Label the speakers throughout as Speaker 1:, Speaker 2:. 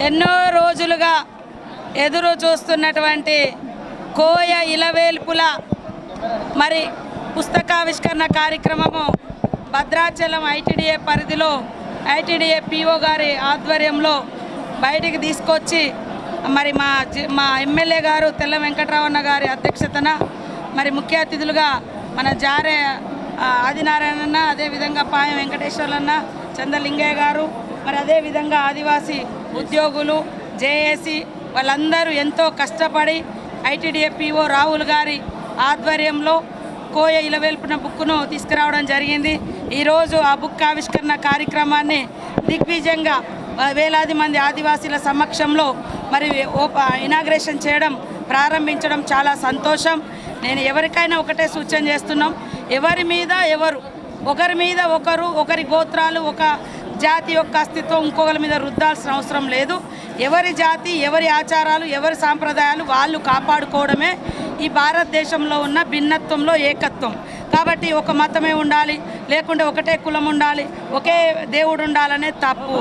Speaker 1: ఎన్నో రోజులుగా ఎదురు చూస్తున్నటువంటి కోయ ఇలవేల్పుల మరి పుస్తకావిష్కరణ కార్యక్రమము భద్రాచలం ఐటీడీఏ పరిధిలో ఐటీడీఏ పిఓ గారి ఆధ్వర్యంలో బయటికి తీసుకొచ్చి మరి మా ఎమ్మెల్యే గారు తెల్ల వెంకటరామన్న గారి అధ్యక్షతన మరి ముఖ్య అతిథులుగా మన జారే ఆదినారాయణ, అదేవిధంగా పాయం వెంకటేశ్వర్లన్న, చంద్రలింగయ్య గారు, మరి అదేవిధంగా ఆదివాసీ ఉద్యోగులు, జేఏసీ వాళ్ళందరూ ఎంతో కష్టపడి ఐటీడీఏ పిఓ రాహుల్ గారి ఆధ్వర్యంలో కోయ ఇలవేల్పున బుక్ను తీసుకురావడం జరిగింది. ఈరోజు ఆ బుక్ ఆవిష్కరణ కార్యక్రమాన్ని దిగ్విజయంగా వేలాది మంది ఆదివాసీల సమక్షంలో మరి ఇనాగ్రేషన్ చేయడం, ప్రారంభించడం చాలా సంతోషం. నేను ఎవరికైనా ఒకటే సూచన చేస్తున్నాం, ఎవరి మీద ఒకరి మీద ఒకరి గోత్రాలు, ఒక జాతి యొక్క అస్తిత్వం ఇంకొకరి మీద రుద్దాల్సిన అవసరం లేదు. ఎవరి జాతి, ఎవరి ఆచారాలు, ఎవరి సాంప్రదాయాలు వాళ్ళు కాపాడుకోవడమే ఈ భారతదేశంలో ఉన్న భిన్నత్వంలో ఏకత్వం. కాబట్టి ఒక మతమే ఉండాలి, లేకుంటే ఒకటే కులం ఉండాలి, ఒకే దేవుడు ఉండాలనే తప్పు.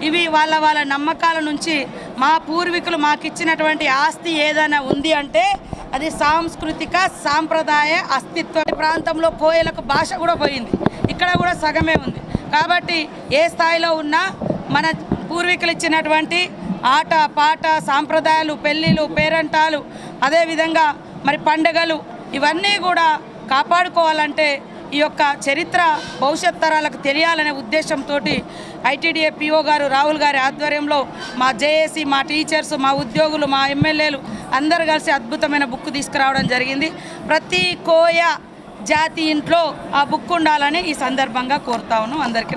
Speaker 1: ఇవి వాళ్ళ నమ్మకాల నుంచి మా పూర్వీకులు మాకిచ్చినటువంటి ఆస్తి ఏదైనా ఉంది అంటే అది సాంస్కృతిక సాంప్రదాయ అస్తిత్వ. ప్రాంతంలో కోయలకు భాష కూడా పోయింది, ఇక్కడ కూడా సగమే ఉంది. కాబట్టి ఏ స్థాయిలో ఉన్నా మన పూర్వీకులు ఇచ్చినటువంటి ఆట పాట సాంప్రదాయాలు, పెళ్ళిళ్ళు, పేరంటాలు, అదేవిధంగా మరి పండుగలు ఇవన్నీ కూడా కాపాడుకోవాలంటే ఈ యొక్క చరిత్ర భవిష్యత్ తరాలకు తెలియాలనే ఉద్దేశంతో ఐటీడీఏ పిఓ గారు రాహుల్ గారి ఆధ్వర్యంలో మా జేఏసీ, మా టీచర్స్, మా ఉద్యోగులు, మా ఎమ్మెల్యేలు అందరు కలిసి అద్భుతమైన బుక్ తీసుకురావడం జరిగింది. ప్రతి కోయ జాతి ఇంట్లో ఆ బుక్ ఉండాలని ఈ సందర్భంగా కోరుతా ఉన్నాం. అందరికీ నమస్కారం.